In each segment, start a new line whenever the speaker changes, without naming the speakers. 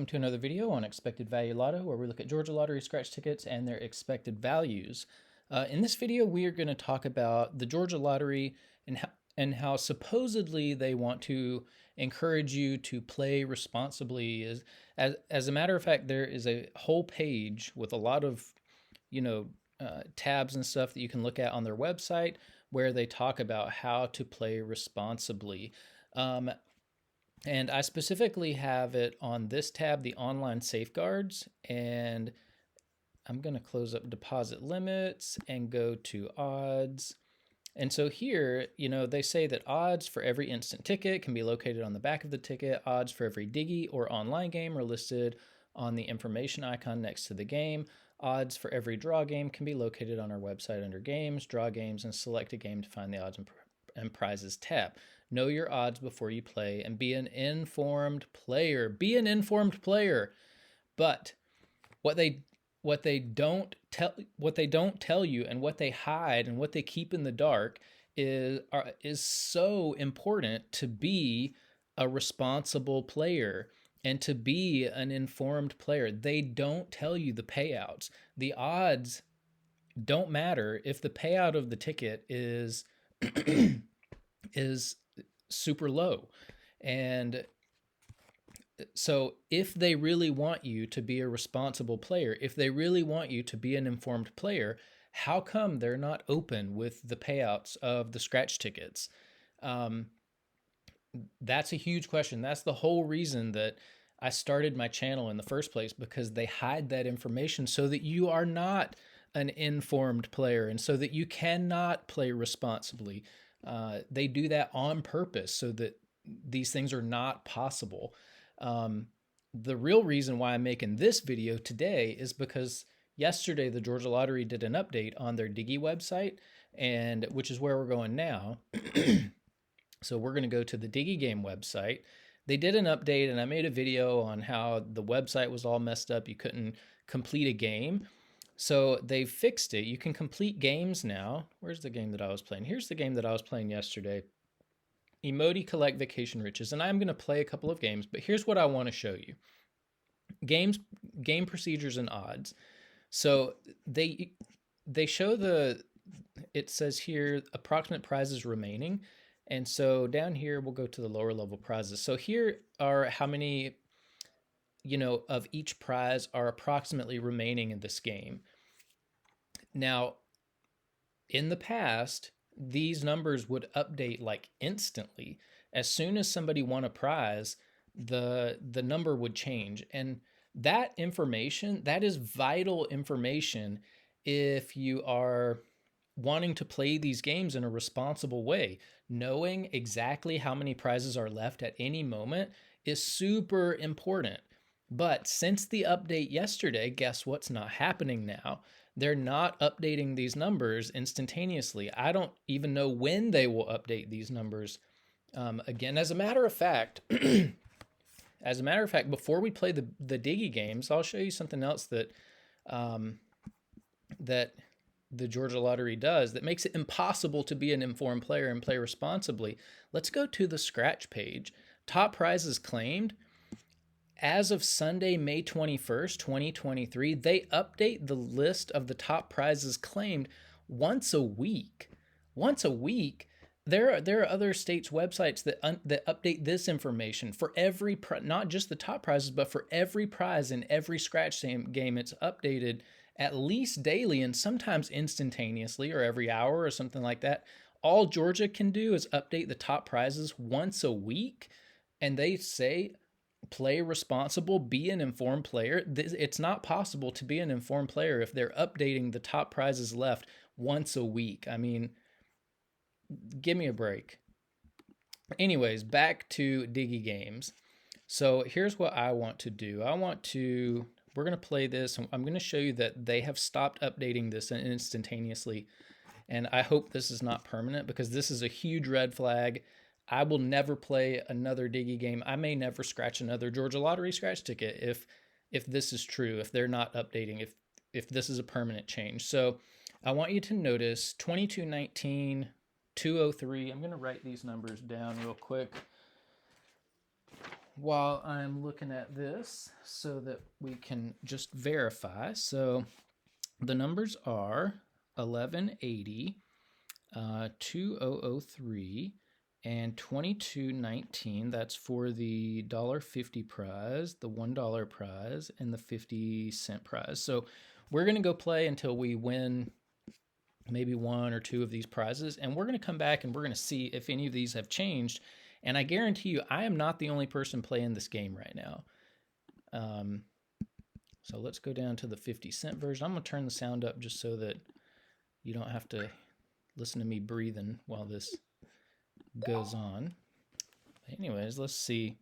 welcome to another video on expected value lotto, where we look at Georgia lottery scratch tickets and their expected values. In this video, we are going to talk about the Georgia lottery and how supposedly they want to encourage you to play responsibly. As a matter of fact, there is a whole page with a lot of tabs and stuff that you can look at on their website where they talk about how to play responsibly. And I specifically have it on this tab, the online safeguards, and I'm going to close up deposit limits and go to odds. And so here, they say that odds for every instant ticket can be located on the back of the ticket. Odds for every Diggi or online game are listed on the information icon next to the game. Odds for every draw game can be located on our website under games, draw games, and select a game to find the odds and prizes tab. Know your odds before you play and be an informed player. Be an informed player. But what they don't tell you, and what they hide and what they keep in the dark is so important to be a responsible player and to be an informed player. They don't tell you the payouts. The odds don't matter if the payout of the ticket is is super low. And so if they really want you to be a responsible player, if they really want you to be an informed player, how come they're not open with the payouts of the scratch tickets? That's a huge question. That's the whole reason that I started my channel in the first place, because they hide that information so that you are not an informed player and so that you cannot play responsibly. They do that on purpose so that these things are not possible. The real reason why I'm making this video today is because yesterday the Georgia Lottery did an update on their Diggi website, and which is where we're going now. So we're going to go to the Diggi game website. They did an update, and I made a video on how the website was all messed up. You couldn't complete a game. So they fixed it. You can complete games now. Where's the game that I was playing? Here's the game that I was playing yesterday. Emoti Collect Vacation Riches. And I'm going to play a couple of games, but here's what I want to show you. Game procedures and odds. So they show it says here approximate prizes remaining. And so down here, we'll go to the lower level prizes. So here are how many of each prize are approximately remaining in this game. Now, in the past, these numbers would update like instantly. As soon as somebody won a prize, the number would change. And that information, that is vital information if you are wanting to play these games in a responsible way. Knowing exactly how many prizes are left at any moment is super important. But since the update yesterday, guess what's not happening now? They're not updating these numbers instantaneously. I don't even know when they will update these numbers again. As a matter of fact, before we play the Diggi games, I'll show you something else that that the Georgia Lottery does that makes it impossible to be an informed player and play responsibly. Let's go to the scratch page. Top prizes claimed. As of Sunday, May 21st, 2023, they update the list of the top prizes claimed once a week. Once a week. There are other states' websites that update this information for every not just the top prizes, but for every prize in every scratch game. It's updated at least daily and sometimes instantaneously, or every hour or something like that. All Georgia can do is update the top prizes once a week, and they say play responsible, be an informed player. It's not possible to be an informed player if they're updating the top prizes left once a week. I mean, give me a break. Anyways, back to Diggi games. So here's what I want to do. We're going to play this, and I'm going to show you that they have stopped updating this instantaneously. And I hope this is not permanent, because this is a huge red flag. I will never play another Diggi game. I may never scratch another Georgia Lottery scratch ticket if this is true, if they're not updating, if this is a permanent change. So I want you to notice 2219, 203. I'm going to write these numbers down real quick. while I'm looking at this so that we can just verify. So the numbers are 1180, 2003, and 2219. That's for the $1.50 prize, the $1 prize, and the 50-cent prize. So we're going to go play until we win maybe one or two of these prizes, and we're going to come back and we're going to see if any of these have changed. And I guarantee you, I am not the only person playing this game right now. So let's go down to the 50-cent version. I'm going to turn the sound up just so that you don't have to listen to me breathing while this goes on. Anyways, let's see.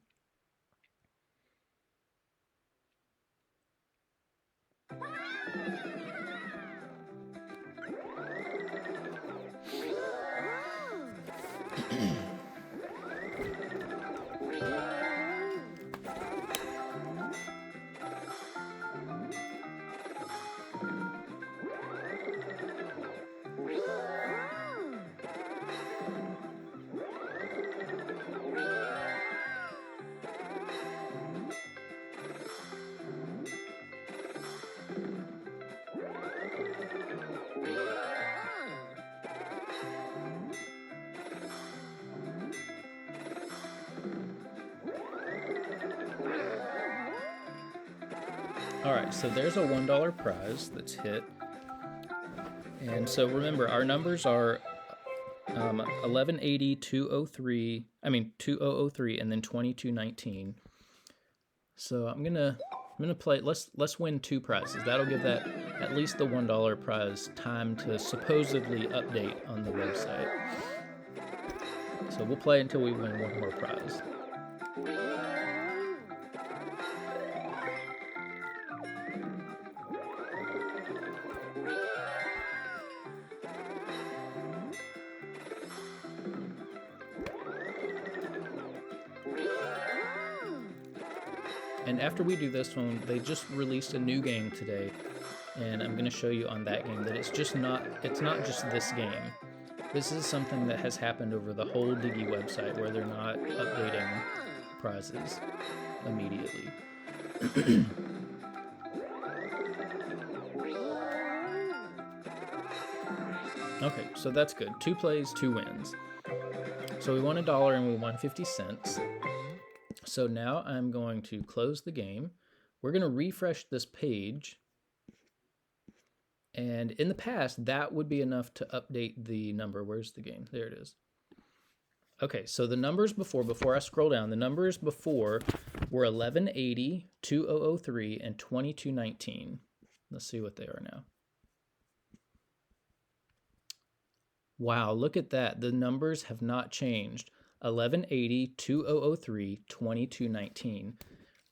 All right, so there's a $1 prize that's hit. And so remember, our numbers are 1180, 2003, and then 2219. So I'm gonna play. Let's win two prizes. That'll give that at least the $1 prize time to supposedly update on the website. So we'll play until we win one more prize. And after we do this one, they just released a new game today, and I'm going to show you on that game that it's not just this game. This is something that has happened over the whole Diggi website where they're not updating prizes immediately. Okay, so that's good. 2 plays, 2 wins. So we won $1 and we won 50 cents. So now I'm going to close the game. We're going to refresh this page. And in the past, that would be enough to update the number. Where's the game? There it is. Okay, so the numbers before I scroll down, the numbers before were 1180, 2003, and 2219. Let's see what they are now. Wow, look at that. The numbers have not changed. 1180, 2003, 2219.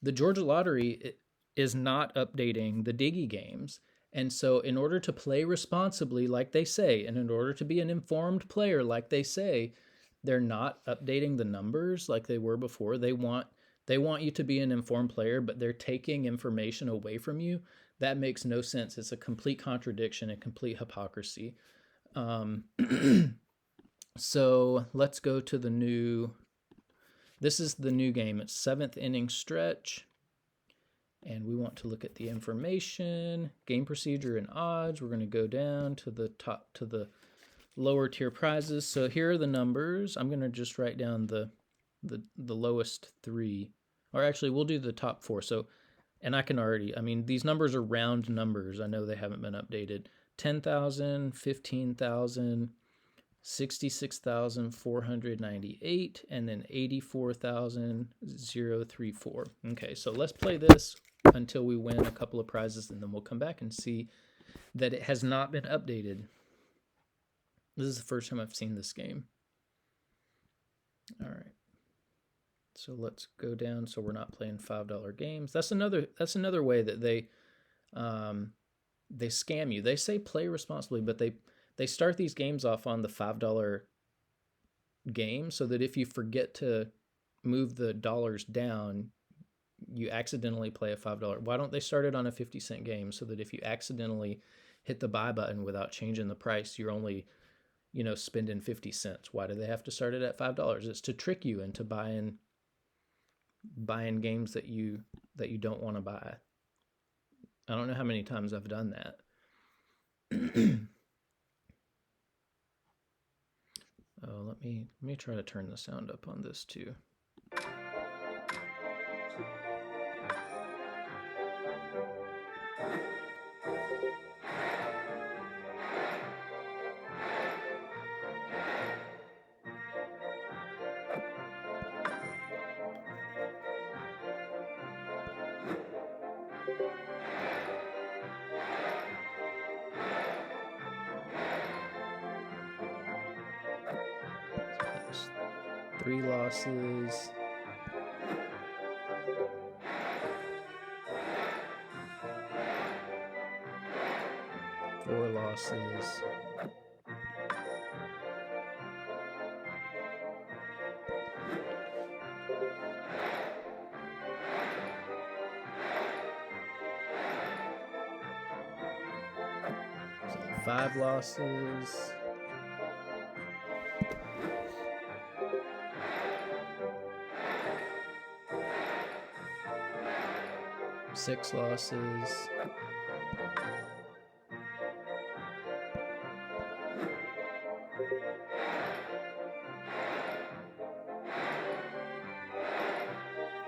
The Georgia Lottery is not updating the Diggi games. And so in order to play responsibly, like they say, and in order to be an informed player, like they say, they're not updating the numbers like they were before. They want you to be an informed player, but they're taking information away from you. That makes no sense. It's a complete contradiction, a complete hypocrisy. So let's go to the new. This is the new game. It's 7th inning stretch. And we want to look at the information, game procedure, and odds. We're going to go down to the top, to the lower tier prizes. So here are the numbers. I'm going to just write down the lowest 3. Or actually, we'll do the top 4. So, and I can already, these numbers are round numbers. I know they haven't been updated. 10,000, 15,000, 66,498, and then 84,034. Okay, so let's play this until we win a couple of prizes, and then we'll come back and see that it has not been updated. This is the first time I've seen this game. All right. So let's go down so we're not playing $5 games. That's another way that they scam you. They say play responsibly, but they start these games off on the $5 game so that if you forget to move the dollars down, you accidentally play a $5. Why don't they start it on a 50-cent game so that if you accidentally hit the buy button without changing the price, you're only, spending 50 cents? Why do they have to start it at $5? It's to trick you into buying, buying games that you don't want to buy. I don't know how many times I've done that. Oh, let me try to turn the sound up on this too. 3 losses. 4 losses. 5 losses. 6 losses.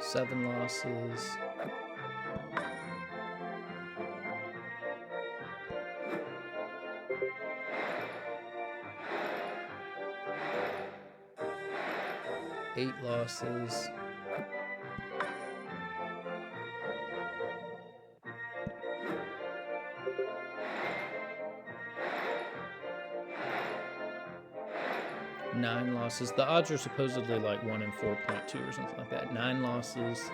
7 losses. 8 losses. 9 losses. The odds are supposedly like 1 in 4.2 or something like that. 9 losses.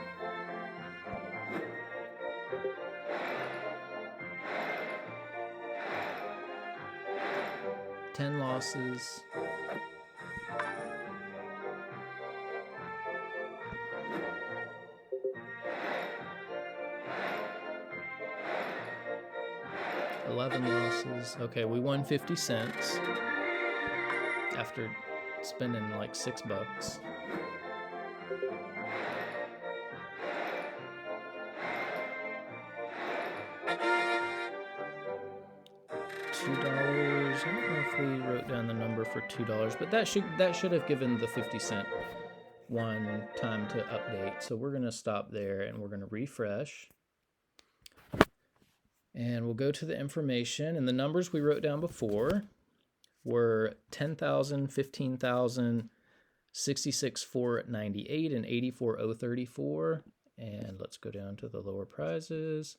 10 losses. 11 losses. Okay, we won 50 cents after spending like $6. $2. I don't know if we wrote down the number for $2, but that should have given the 50-cent one time to update. So we're gonna stop there and we're gonna refresh. And we'll go to the information, and the numbers we wrote down before were 10,000, 15,000, 66,498, and 84,034. And let's go down to the lower prizes.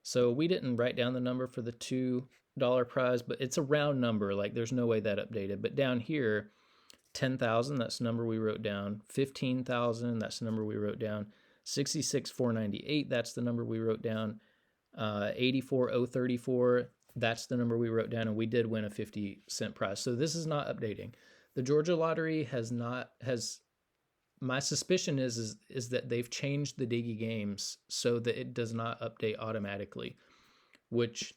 So we didn't write down the number for the $2 prize, but it's a round number. Like there's no way that updated. But down here, 10,000, that's the number we wrote down. 15,000, that's the number we wrote down. 66,498, that's the number we wrote down. 84,034, that's the number we wrote down, and we did win a 50-cent prize. So this is not updating. The Georgia Lottery has my suspicion is that they've changed the Diggi games so that it does not update automatically, which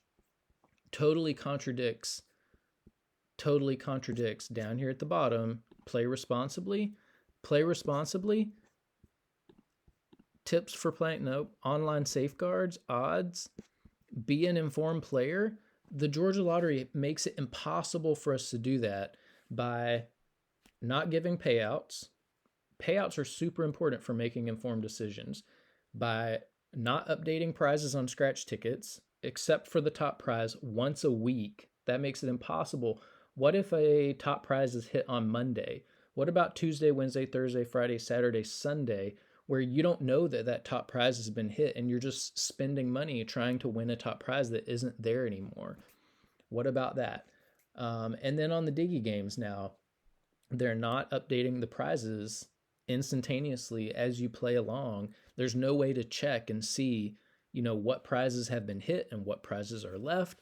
totally contradicts down here at the bottom, play responsibly, tips for playing, online safeguards, odds, be an informed player. The Georgia Lottery makes it impossible for us to do that by not giving payouts. Payouts are super important for making informed decisions. By not updating prizes on scratch tickets, except for the top prize once a week. That makes it impossible. What if a top prize is hit on Monday? What about Tuesday, Wednesday, Thursday, Friday, Saturday, Sunday, where you don't know that top prize has been hit and you're just spending money trying to win a top prize that isn't there anymore? What about that? And then on the Diggi games now, they're not updating the prizes instantaneously as you play along. There's no way to check and see, what prizes have been hit and what prizes are left.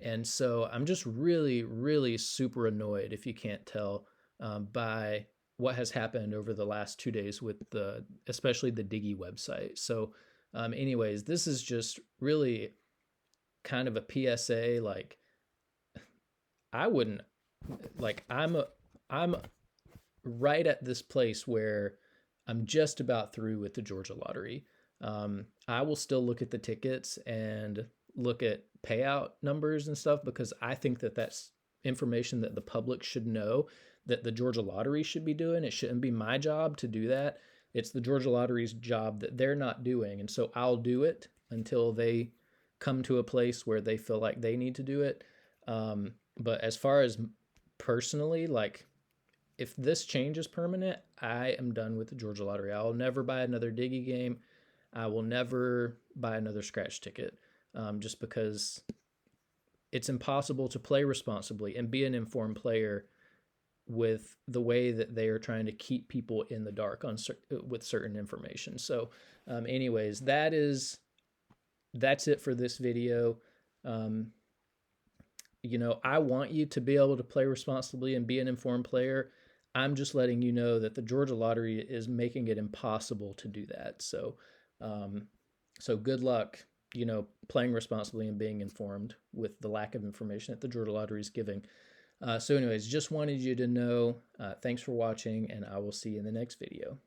And so I'm just really, really super annoyed, if you can't tell, by what has happened over the last 2 days with especially the Diggi website. So anyways, this is just really kind of a PSA. Like, I wouldn't, like, I'm right at this place where I'm just about through with the Georgia lottery. I will still look at the tickets and look at payout numbers and stuff because I think that that's information that the public should know, that the Georgia lottery should be doing. It shouldn't be my job to do that. It's the Georgia lottery's job that they're not doing. And so I'll do it until they come to a place where they feel like they need to do it. But as far as personally, like, if this change is permanent, I am done with the Georgia lottery. I will never buy another Diggy game. I will never buy another scratch ticket, just because it's impossible to play responsibly and be an informed player with the way that they are trying to keep people in the dark on with certain information. So, anyways, that's it for this video. Um, I want you to be able to play responsibly and be an informed player. I'm just letting you know that the Georgia lottery is making it impossible to do that. Um, so good luck, playing responsibly and being informed with the lack of information that the Georgia lottery is giving. So anyways, just wanted you to know, thanks for watching, and I will see you in the next video.